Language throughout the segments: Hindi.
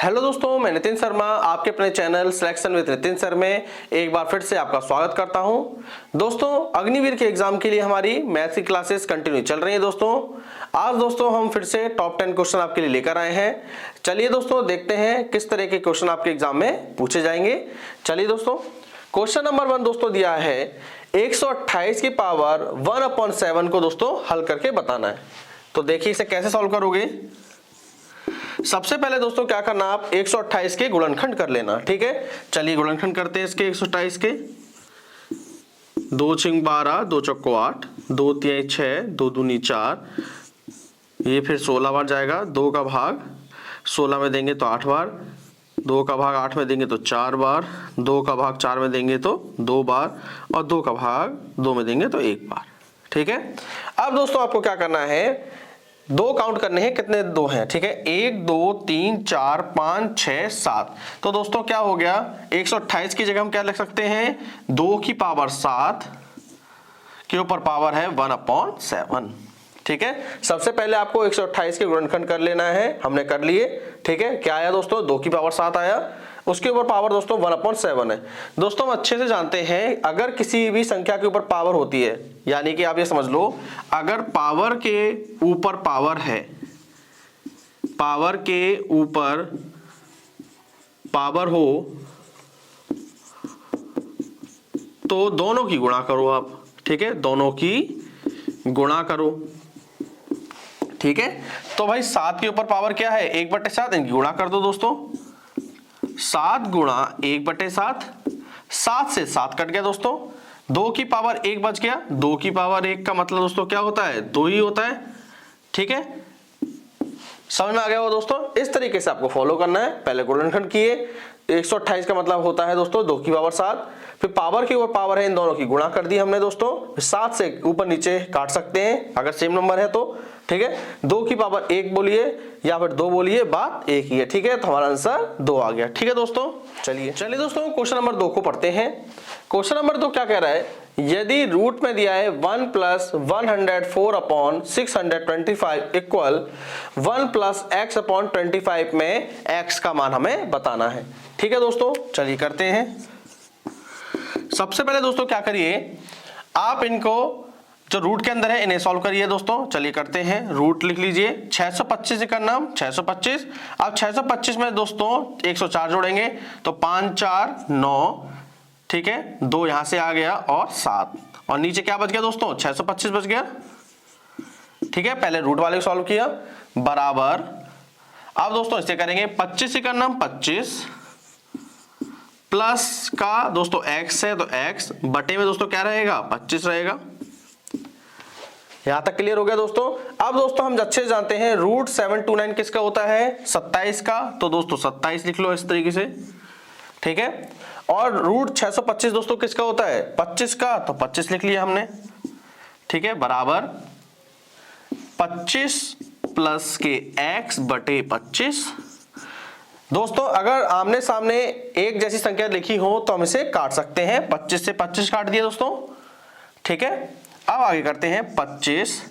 हेलो दोस्तों, मैं नितिन शर्मा आपके अपने channel selection with Nitin sir में एक बार फिर से आपका स्वागत करता हूं। दोस्तों, अग्निवीर के एग्जाम के लिए हमारी मैथ्स की क्लासेस कंटिन्यू चल रही है। दोस्तों आज दोस्तों हम फिर से टॉप 10 क्वेश्चन आपके लिए लेकर आए हैं। चलिए दोस्तों देखते हैं किस तरह के क्वेश्चन आपके एग्जाम में पूछे जाएंगे। चलिए दोस्तों, क्वेश्चन नंबर 1 दोस्तों दिया है 128 की पावर 1/7 को दोस्तों हल करके बताना है। तो देखिए इसे कैसे सॉल्व करोगे। सबसे पहले दोस्तों क्या करना, आप 128 के गुणनखंड कर लेना। ठीक है, चलिए गुणनखंड करते हैं इसके 128 के। 2 छिंग 12, 2 चौको 8, 2 तिहाई 6, 2 दूनी 4, ये फिर 16 बार जाएगा। 2 का भाग 16 में देंगे तो 8 बार, 2 का भाग 8 में देंगे तो 4 बार, 2 का भाग 4 में देंगे तो 2 बार, और 2 का भाग 2 में देंगे तो 1 बार। ठीक है, अब दोस्तों आपको क्या करना है, 2 काउंट करने हैं, कितने 2 हैं। ठीक है, 1 2 3 4 5 6 7। तो दोस्तों क्या हो गया, 128 की जगह हम क्या लिख सकते हैं, 2 की पावर 7 के ऊपर पावर है 1/7। ठीक है, सबसे पहले आपको 128 के गुणनखंड कर लेना है, हमने कर लिए। ठीक है, क्या आया दोस्तों, 2 की पावर 7 आया, उसके ऊपर पावर दोस्तों 1/7 है। दोस्तों हम अच्छे से जानते हैं अगर किसी भी संख्या के ऊपर पावर होती है, यानी कि आप ये समझ लो अगर पावर के ऊपर पावर है, पावर के ऊपर पावर हो तो दोनों की गुणा करो आप। ठीक है, दोनों की गुणा करो। ठीक है, तो भाई 7 के ऊपर पावर क्या है, 1/7, इनकी गुणा कर दो दोस्तों। 7 गुणा 1/7, 7 से 7 कट गया दोस्तों। 2 की पावर 1 बच गया, 2 की पावर 1 का मतलब दोस्तों क्या होता है, 2 ही होता है। ठीक है, समझ में आ गया हो दोस्तों। इस तरीके से आपको फॉलो करना है। पहले गुणनखंड किए, 128 का मतलब होता है दोस्तों 2 की पावर 7, फिर पावर के ऊपर पावर है, इन दोनों की गुणा कर दी हमने दोस्तों। 7 से ऊपर नीचे काट सकते हैं अगर सेम नंबर है तो। ठीक है, 2 की पावर 1 बोलिए या फिर 2 बोलिए, बात एक ही है। ठीक है, तो हमारा आंसर 2 आ गया। ठीक है दोस्तों, चलिए दोस्तों क्वेश्चन नंबर 2 को पढ़ते हैं। क्वेश्चन नंबर 2 क्या कह रहा है, यदि रूट में दिया है 1 + 104/625 इक्वल 1 + x/25 में x का मान हमें बताना है। ठीक है दोस्तों, चलिए करते हैं। सबसे पहले दोस्तों क्या करिए, आप इनको जो रूट के अंदर है इन्हें सॉल्व करिए दोस्तों। चलिए करते हैं, रूट लिख लीजिए। 625 का नाम 625। अब 625 में दोस्तों 104 जोड़ेंगे तो 5 4 9। ठीक है, 2 यहां से आ गया और 7, और नीचे क्या बच गया दोस्तों, 625 बच गया। ठीक है, पहले रूट वाले को सॉल्व किया, बराबर। अब दोस्तों इसे करेंगे 25 का नाम 25 प्लस का दोस्तों x है तो x बटे में दोस्तों क्या रहेगा, 25 रहेगा। यहां तक क्लियर हो गया दोस्तों। अब दोस्तों हम अच्छे जानते हैं रूट 729 किसका होता है, 27 का, तो दोस्तों 27 लिख लो इस तरीके से। ठीक है, और रूट 625 दोस्तों किसका होता है, 25 का, तो 25 लिख लिया हमने। ठीक है, बराबर 25 प्लस के x बटे 25। दोस्तों अगर आमने सामने एक जैसी संख्या लिखी हो तो हम इसे काट सकते हैं। 25 से 25 काट दिया दोस्तों। ठीक है, अब आगे करते हैं 25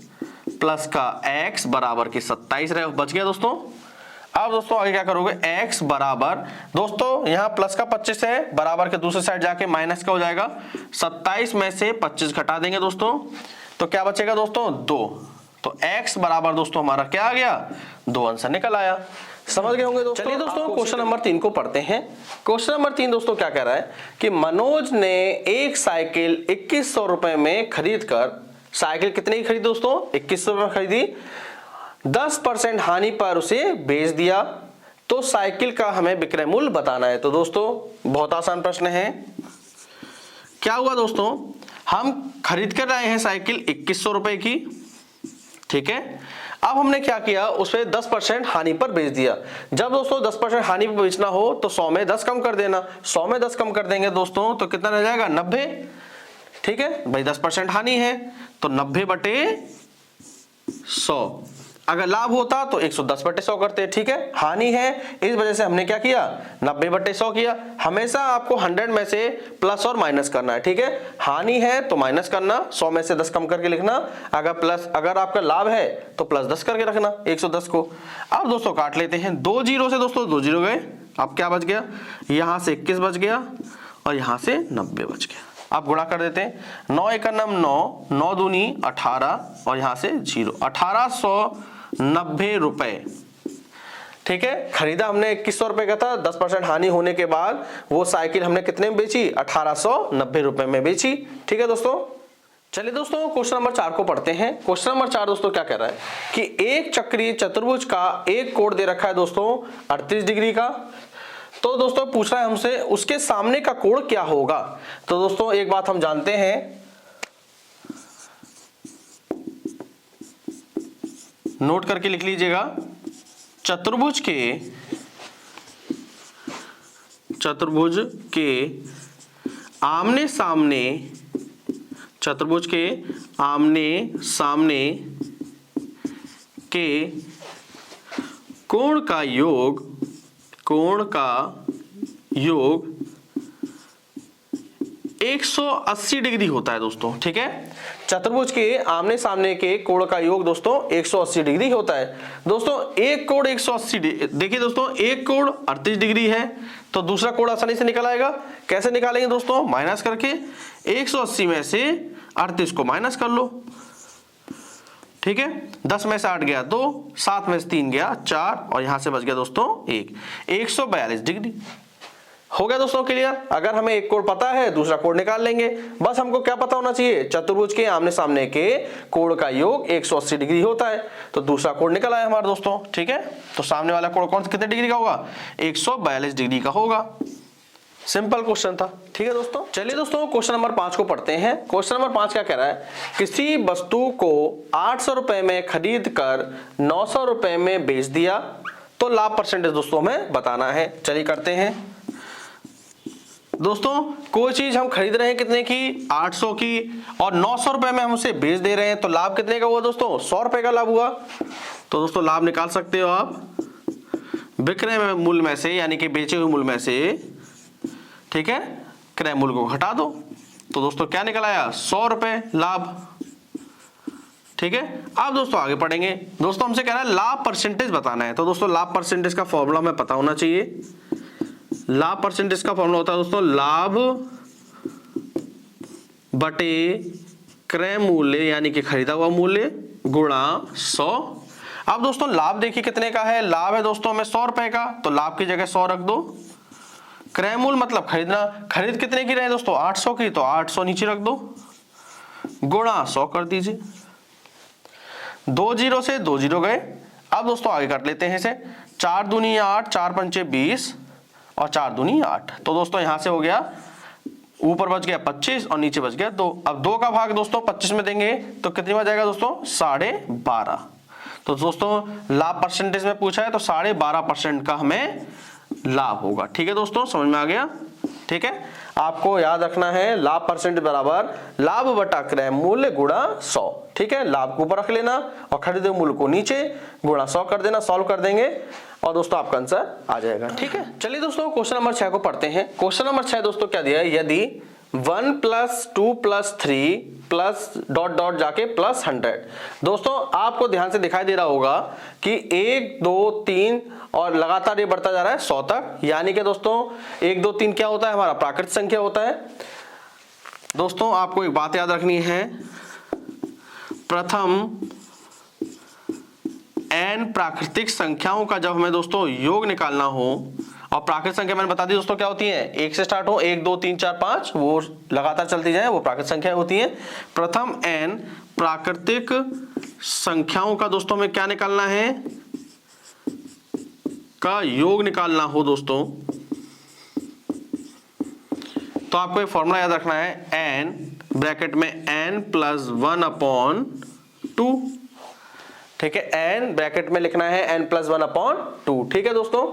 प्लस का x बराबर के 27 रहे, बच गया दोस्तों। अब दोस्तों आगे क्या करोगे, x बराबर दोस्तों यहाँ प्लस का 25 है, बराबर के दूसरे साइड जाके माइनस का हो जाएगा। 27 में से 25 घटा देंगे दोस्तों, तो क्या बचेगा दोस्तों, 2। तो x बराबर दोस्तों हमारा क्या आ गया, 2 आंसर निकल आया। समझ गए होंगे दोस्तों। चलिए दोस्तों क्वेश्चन नंबर 3 को पढ़ते हैं। क्वेश्चन नंबर 3 दोस्तों क्या कह रहा है कि मनोज ने एक साइकिल 2100 रुपए में खरीद कर, साइकिल कितने की खरीदी दोस्तों, 2100 में खरीदी, 10% हानि पर उसे बेच दिया, तो साइकिल का हमें विक्रय मूल्य बताना है। तो दोस्तों बहुत आसान प्रश्न है। क्या हुआ दोस्तों, हम खरीद कर रहे हैं साइकिल 2100 रुपए की। ठीक है, अब हमने क्या किया, उसपे 10% हानि पर बेच दिया। जब दोस्तों 10% हानि पर बेचना हो तो 100 में 10 कम कर देना। 100 में 10 कम कर देंगे दोस्तों तो कितना रह जाएगा, 90। ठीक है भाई, 10% हानि है तो 90 बटे 100। अगर लाभ होता तो 110/100 करते, ठीक है। हानि है इस वजह से हमने क्या किया, 90/100 किया। हमेशा आपको 100 में से प्लस और माइनस करना है, ठीक है। हानि है तो माइनस करना, 100 में से 10 कम करके लिखना। अगर आपका लाभ है तो प्लस 10 करके रखना 110 को। अब दोस्तों काट लेते हैं, 2 जीरो से दोस्तों 2 जीरो गए, अब क्या बच गया, यहां से 21 बच गया और यहां से 90 बच गया। आप गुणा कर देते हैं, 9 एकम 9, 9 दूनी 18 और यहां से 0, 1890 रुपए, ठीक है। खरीदा हमने 2100 रुपए का था, 10% हानि होने के बाद वो साइकिल हमने कितने में बेची, 1890 रुपए में बेची, ठीक है दोस्तों। चलिए दोस्तों क्वेश्चन नंबर 4 को पढ़ते हैं। क्वेश्चन नंबर 4 दोस्तों क्या कह रहा है कि एक चक्रीय चतुर्भुज का एक कोण दे रखा है दोस्तों 38 डिग्री का। तो दोस्तों पूछ रहा है हमसे उसके सामने का कोण क्या होगा। तो दोस्तों एक बात हम जानते हैं, नोट करके लिख लीजिएगा, चतुर्भुज के आमने सामने, चतुर्भुज के आमने सामने के कोण का योग 180 डिग्री होता है दोस्तों, ठीक है। चतुर्भुज के आमने सामने के कोण का योग दोस्तों 180 डिग्री होता है। दोस्तों एक कोण 180 डिग्री, देखिए दोस्तों एक कोण 38 डिग्री है तो दूसरा कोण आसानी से निकल आएगा। कैसे निकालेंगे दोस्तों, माइनस करके 180 में से 38 को माइनस कर लो, ठीक है। 10 में से 8 गया 2, 7 में से 3 गया 4 और यहां से बच गया दोस्तों 142 डिग्री। हो गया दोस्तों क्लियर। अगर हमें एक कोण पता है दूसरा कोण निकाल लेंगे, बस हमको क्या पता होना चाहिए, चतुर्भुज के आमने सामने के कोण का योग 180 डिग्री होता है, तो दूसरा कोण निकल आया हमारा दोस्तों, ठीक है। तो सामने वाला कोण कौन सा कितने डिग्री का होगा, 142 डिग्री का होगा। सिंपल क्वेश्चन था, ठीक है दोस्तों। चलिए दोस्तों क्वेश्चन नंबर 5 को पढ़ते हैं। क्वेश्चन नंबर 5 क्या कह रहा है, किसी वस्तु को 800 रुपए में खरीद कर 900 रुपए में बेच दिया तो लाभ परसेंटेज दोस्तों हमें बताना है। चलिए करते हैं दोस्तों। कोई चीज हम खरीद रहे हैं कितने की, 800 की, और 900 रुपए में हम उसे बेच दे रहे हैं, तो लाभ कितने का हुआ दोस्तों, 100 रुपए का लाभ हुआ। तो दोस्तों लाभ निकाल सकते हो आप विक्रय मूल्य में से, यानी कि बेचे हुए मूल्य में से, ठीक है, क्रय मूल्य को हटा दो। तो दोस्तों क्या निकल आया, 100 रुपए लाभ, ठीक है। अब दोस्तों आगे पढ़ेंगे। दोस्तों हमसे कह रहा है लाभ परसेंटेज बताना है, तो दोस्तों लाभ परसेंटेज का फॉर्मूला हमें पता होना चाहिए। लाभ परसेंटेज का फॉर्मूला होता है दोस्तों लाभ बटे क्रय मूल्य, यानी कि खरीदा हुआ मूल्य, गुणा 100। अब दोस्तों लाभ देखिए कितने का है, लाभ है दोस्तों हमें 100 रुपए का, तो लाभ की जगह 100 रख दो। क्रय मूल्य मतलब खरीदना, खरीद कितने की रहे दोस्तों, 800 की, तो 800 नीचे रख दो, गुणा 100 कर दीजिए। 2 जीरो से 2 जीरो गए। अब दोस्तों आगे कर लेते हैं इसे, 4 दूनी 8, 4 पंचे 20 और 4 दूनी 8। तो दोस्तों यहां से हो गया, ऊपर बच गया 25 और नीचे बच गया 2। अब 2 का भाग दोस्तों 25 में देंगे तो कितनी बच जाएगा दोस्तों, 12.5। तो दोस्तों लाभ परसेंटेज में पूछा है तो 12.5% का हमें लाभ होगा, ठीक है दोस्तों, समझ में आ गया, ठीक है। आपको याद रखना है लाभ परसेंटेज बराबर लाभ बटा क्रय मूल्य गुणा 100, ठीक है। लाभ को ऊपर रख लेना और खरीदे मूल्य को नीचे, गुणा 100 कर देना, सॉल्व कर देंगे और दोस्तों आपका आंसर आ जाएगा, ठीक है। चलिए दोस्तों क्वेश्चन नंबर 6 को पढ़ते हैं। क्वेश्चन नंबर 6 दोस्तों क्या दिया है, यदि 1 + 2 + 3 प्लस डॉट डॉट जाके प्लस 100। दोस्तों आपको ध्यान से दिखाई दे रहा होगा कि 1 2 3 और लगातार ये बढ़ता जा रहा है 100 तक, यानी कि दोस्तों 1 2 3 क्या होता है, हमारा प्राकृतिक संख्या होता है। दोस्तों आपको एक बात याद रखनी है, प्रथम n प्राकृतिक संख्याओं का जब हमें दोस्तों योग निकालना हो, और प्राकृतिक संख्या मैंने बता दी दोस्तों क्या होती है, 1 से स्टार्ट हो, 1 2 3 4 5, वो लगातार चलती जाए, वो प्राकृतिक संख्या होती है। प्रथम n प्राकृतिक संख्याओं का दोस्तों में क्या निकालना है, का योग निकालना हो दोस्तों, तो आपको ये फॉर्मूला याद रखना है, n ब्रैकेट में n + 1/2, ठीक है। n ब्रैकेट में लिखना है n + 1/2, ठीक है दोस्तों।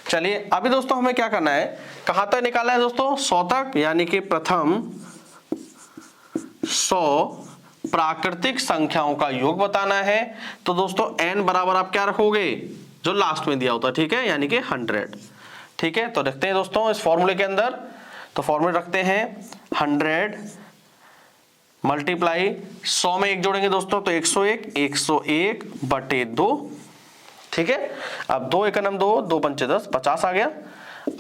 चलिए अभी दोस्तों हमें क्या करना है, कहां तक निकालना है दोस्तों, 100 तक, यानी कि प्रथम 100 प्राकृतिक संख्याओं का योग बताना है तो दोस्तों n बराबर आप क्या रखोगे, जो लास्ट में दिया होता है, ठीक है, यानी कि 100। ठीक है, तो देखते हैं दोस्तों इस फॉर्मूले के अंदर, तो फॉर्मूले रखते हैं 100 मल्टीप्लाई 100 में 1 जोड़ेंगे दोस्तों तो 101 बटे 2। ठीक है, अब 2 एकम 2, 2 पंचे 10, 50 आ गया।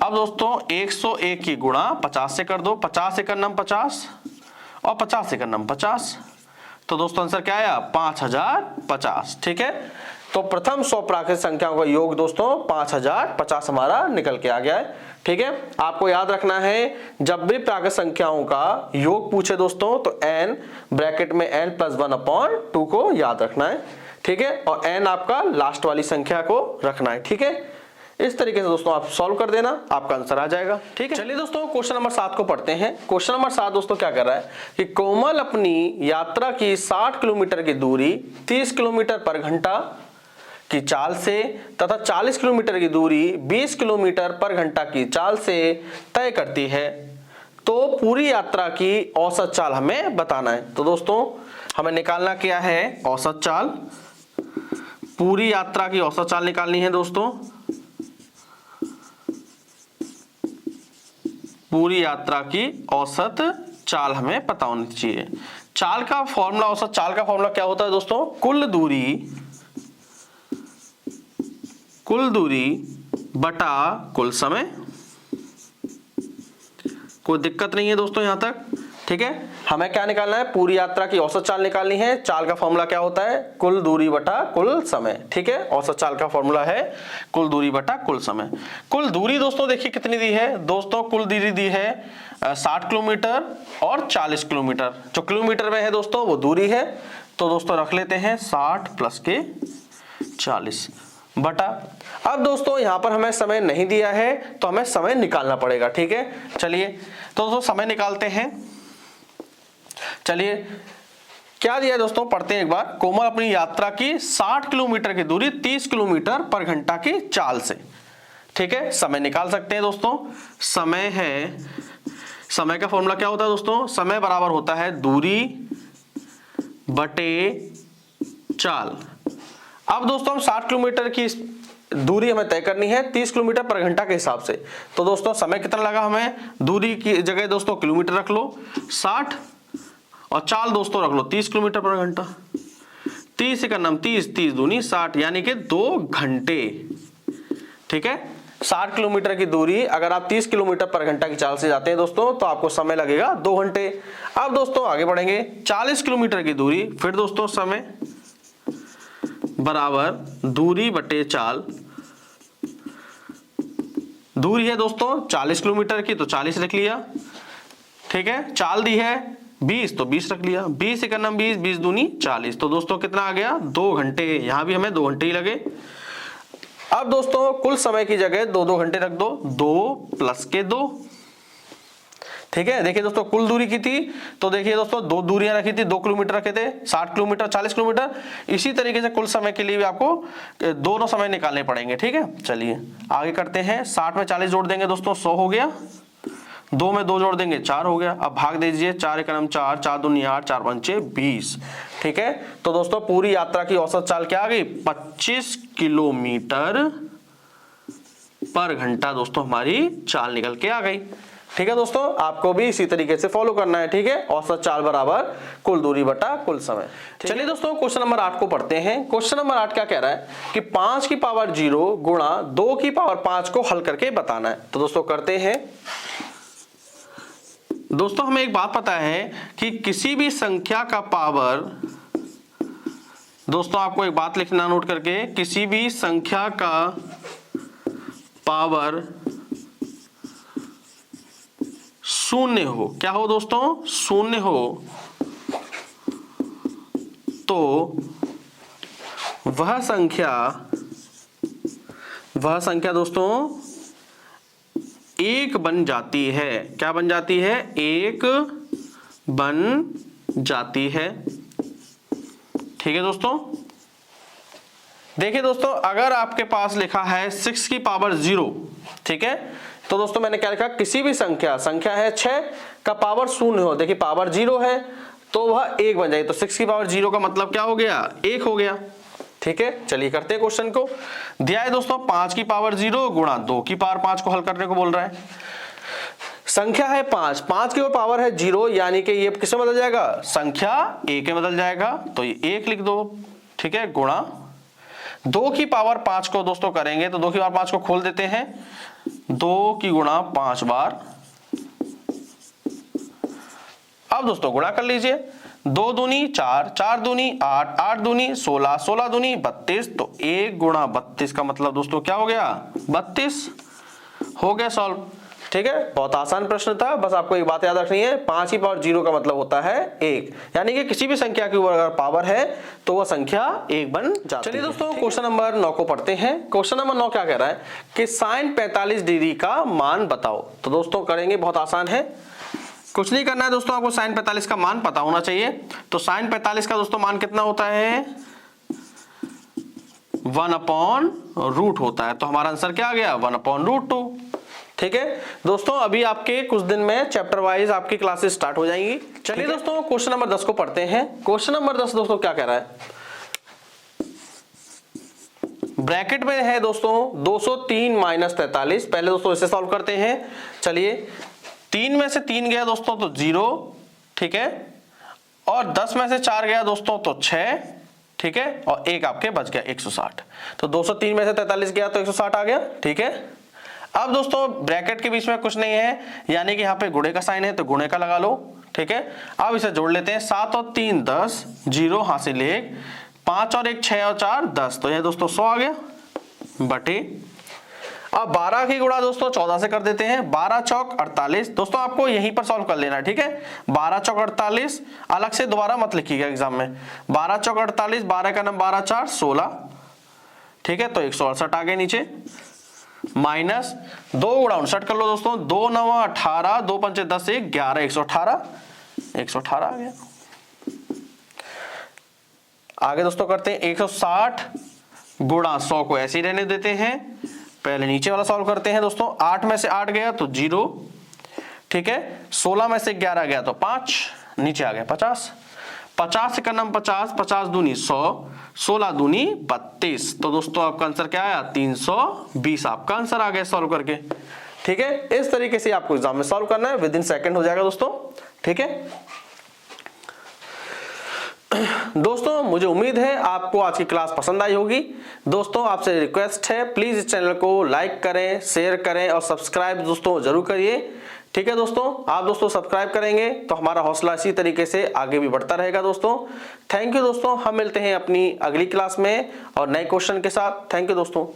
अब दोस्तों 101 की गुणा 50 से कर दो, 50 एकम 50 और 50 एकम 50, तो दोस्तों आंसर क्या आया, 5050। ठीक है, तो प्रथम 100 प्राकृतिक संख्याओं का योग दोस्तों 5050 हमारा निकल के आ गया है। ठीक है, आपको याद रखना है जब भी प्राकृतिक संख्याओं का योग पूछे दोस्तों तो n ब्रैकेट में n+1/2 को याद रखना है। ठीक है, और n आपका लास्ट वाली संख्या को रखना है। ठीक है, इस तरीके से दोस्तों आप सॉल्व कर देना, आपका आंसर आ जाएगा। ठीक है, चलिए दोस्तों क्वेश्चन नंबर 7 को पढ़ते हैं। क्वेश्चन नंबर 7 दोस्तों क्या कर रहा है कि कोमल अपनी यात्रा की 60 किलोमीटर की दूरी 30 किलोमीटर पर घंटा की चाल से तथा 40 किलोमीटर की दूरी 20 किलोमीटर पर घंटा की चाल से तय करती है, तो पूरी यात्रा की औसत चाल हमें बताना है। तो दोस्तों हमें निकालना क्या है, औसत चाल, पूरी यात्रा की औसत चाल निकालनी है दोस्तों। पूरी यात्रा की औसत चाल हमें पता होनी चाहिए। चाल का फॉर्मूला, औसत चाल का फॉर्मूला क्या होता है दोस्तों, कुल दूरी बटा कुल समय। कोई दिक्कत नहीं है दोस्तों यहां तक। ठीक है, हमें क्या निकालना है, पूरी यात्रा की औसत चाल निकालनी है। चाल का फॉर्मूला क्या होता है, कुल दूरी बटा कुल समय। ठीक है, औसत चाल का फॉर्मूला है कुल दूरी बटा कुल समय। कुल दूरी दोस्तों देखिए कितनी दी है दोस्तों, कुल दूरी दी है 60 किलोमीटर और 40 किलोमीटर। जो किलोमीटर में है दोस्तों वो दूरी है, तो दोस्तों रख लेते हैं 60 प्लस के 40 बटा। अब दोस्तों यहां पर हमें समय नहीं दिया है तो हमें समय निकालना पड़ेगा। ठीक है, चलिए तो दोस्तों समय निकालते हैं। चलिए क्या दिया है दोस्तों, पढ़ते हैं एक बार। कोमल अपनी यात्रा की 60 किलोमीटर की दूरी 30 किलोमीटर पर घंटा की चाल से। ठीक है, समय निकाल सकते हैं दोस्तों। समय है, समय का फॉर्मूला क्या होता है दोस्तों, समय बराबर होता है दूरी बटे चाल। अब दोस्तों हम 60 किलोमीटर की दूरी हमें तय करनी है 30 किलोमीटर पर घंटा के हिसाब से, तो दोस्तों समय कितना लगा, हमें दूरी की जगह दोस्तों किलोमीटर रख लो 60 और चाल दोस्तों रख लो 30 किलोमीटर पर घंटा। 30 एकम 30, 30 दूनी 60, यानी कि 2 घंटे। ठीक है, 60 किलोमीटर की दूरी अगर आप 30 किलोमीटर पर घंटा की चाल से जाते हैं दोस्तों तो आपको समय लगेगा 2 घंटे। अब दोस्तों आगे बढ़ेंगे, 40 किलोमीटर की दूरी, फिर दोस्तों समय बराबर दूरी बटे चाल। दूरी है दोस्तों 40 किलोमीटर की तो 40 रख लिया। ठीक है, चाल दी है 20 तो 20 रख लिया। 20 एकम 20, 20 दूनी 40, तो दोस्तों कितना आ गया, 2 घंटे। यहां भी हमें 2 घंटे ही लगे। अब दोस्तों कुल समय की जगह 2 घंटे रख दो, 2 प्लस के 2। ठीक है, देखिए दोस्तों कुल दूरी की थी तो देखिए दोस्तों 2 दूरियां रखी थी, 2 किलोमीटर रखे थे, 60 किलोमीटर 40 किलोमीटर। इसी तरीके से कुल समय के लिए भी आपको दोनों समय निकालने पड़ेंगे। ठीक है, चलिए आगे करते हैं। 60 में 40 जोड़ देंगे दोस्तों 100 हो गया, 2 में 2 जोड़ देंगे 4 हो गया। अब भाग दीजिए, 4 एकम 4, 4 दूनी 8, 4 पंचे 20। ठीक है, तो दोस्तों पूरी यात्रा की औसत चाल क्या आ गई, 25 किलोमीटर पर घंटा दोस्तों हमारी चाल निकल के आ गई। ठीक है दोस्तों, आपको भी इसी तरीके से फॉलो करना है। ठीक है, औसत चाल बराबर कुल दूरी बटा कुल समय। चलिए दोस्तों क्वेश्चन नंबर 8 को पढ़ते हैं। क्वेश्चन नंबर 8 क्या कह रहा है कि 5 की पावर 0 गुणा 2 की पावर 5 को हल करके बताना है। तो दोस्तों करते हैं। दोस्तों हमें एक बात पता है कि किसी भी संख्या का पावर, दोस्तों आपको एक बात लिखना नोट करके, किसी भी संख्या का पावर शून्य हो, क्या हो दोस्तों, शून्य हो, तो वह संख्या दोस्तों 1 बन जाती है। क्या बन जाती है, 1 बन जाती है। ठीक है दोस्तों, देखिए दोस्तों अगर आपके पास लिखा है 6 की पावर 0, ठीक है, तो दोस्तों मैंने क्या लिखा, किसी भी संख्या है 6 का पावर 0 हो, देखिए पावर 0 है तो वह 1 बन जाएगी। तो 6 की पावर 0 का मतलब क्या हो गया, 1 हो गया। ठीक है, चलिए करते हैं क्वेश्चन को। दिया है दोस्तों 5 की पावर 0 गुणा 2 की पावर 5 को हल करने को बोल रहा है। संख्या है 5, 5 की पावर है 0, यानी कि ये किसमें बदल जाएगा, संख्या 1 में बदल जाएगा, तो ये 1 लिख दो। ठीक है, गुणा 2 की पावर 5 को दोस्तों करेंगे तो 2 की पावर 5 को खोल देते हैं, 2 की गुणा 5 बार। अब दोस्तों गुणा कर लीजिए, 2 दूनी 4, 4 दूनी 8, 8 दूनी 16, 16 दूनी 32, तो 1 गुणा 32 का मतलब दोस्तों क्या हो गया, 32 हो गया सॉल्व। ठीक है, बहुत आसान प्रश्न था, बस आपको एक बात याद रखनी है, 5 की पावर 0 का मतलब होता है 1, यानी कि किसी भी संख्या के ऊपर अगर पावर है तो वह संख्या 1 बन जाती है। चलिए दोस्तों क्वेश्चन नंबर 9 को पढ़ते हैं। क्वेश्चन नंबर 9 क्या कह रहा है कि sin 45 डिग्री का मान बताओ। तो दोस्तों करेंगे, बहुत आसान है, कुछ नहीं करना है दोस्तों, आपको sin 45 का मान पता होना चाहिए। तो sin 45 का दोस्तों मान कितना होता है, 1/√, होता है। तो हमारा आंसर क्या आ गया, 1/√2। ठीक है दोस्तों, अभी आपके कुछ दिन में चैप्टर वाइज आपकी क्लासेस स्टार्ट हो जाएंगी। चलिए दोस्तों क्वेश्चन नंबर 10 को पढ़ते हैं। क्वेश्चन नंबर 10 दोस्तों क्या कह रहा है, ब्रैकेट में है दोस्तों 203 - 43। पहले दोस्तों इसे सॉल्व करते हैं। चलिए, 3 में से 3 गया दोस्तों तो 0, ठीक है, और 10 में से 4 गया दोस्तों तो 6, ठीक है, और 1 आपके बच गया 160। तो 203 में से 43 गया तो 160 आ गया। ठीक है, अब दोस्तों ब्रैकेट के बीच में कुछ नहीं है, यानी कि यहाँ पे गुणे का साइन है तो गुणे का लगा लो। ठीक है, अब इसे जोड़ लेते हैं, 7 और 3 10, 0 हासिल 1, 5 और 1 6 और 4 10, तो ये दोस्तों 100 आ गया बटे। अब 12 की गुणा दोस्तों 14 से कर देते हैं, 12 चौक 48। दोस्तों आपको यहीं पर सॉल्व कर लेना है। ठीक है, 12 चौक 48, अलग से दोबारा मत लिखिएगा एग्जाम में, 12 चौक 48, 12 का नंबर 12 4 16। ठीक है, तो 168 आ गए नीचे, माइनस 2 गुणा 59 कर लो दोस्तों, 2 9 18, 2 5 10 1 11, 118, 118 आ गया। आगे दोस्तों करते हैं 160 गुणा 100 को ऐसे ही रहने देते हैं। पहले नीचे वाला सॉल्व करते हैं दोस्तों, 8 में से 8 गया तो 0, ठीक है, 16 में से 11 गया तो 5, नीचे आ गया 50, 50 का नंबर 50, 50 दूनी 100, 16 दूनी 32, तो दोस्तों आपका आंसर क्या आया, 320 आपका आंसर आ गया सॉल्व करके। ठीक है, इस तरीके से आपको एग्जाम में सॉल्व करना है, विद इन सेकंड हो जाएगा दोस्तों। ठीक है दोस्तों, मुझे उम्मीद है आपको आज की क्लास पसंद आई होगी। दोस्तों आपसे रिक्वेस्ट है, प्लीज इस चैनल को लाइक करें, शेयर करें और सब्सक्राइब दोस्तों जरूर करिए। ठीक है दोस्तों, आप दोस्तों सब्सक्राइब करेंगे तो हमारा हौसला इसी तरीके से आगे भी बढ़ता रहेगा दोस्तों। थैंक यू दोस्तों, हम मिलते हैं अपनी अगली क्लास में और नए क्वेश्चन के साथ। थैंक यू दोस्तों।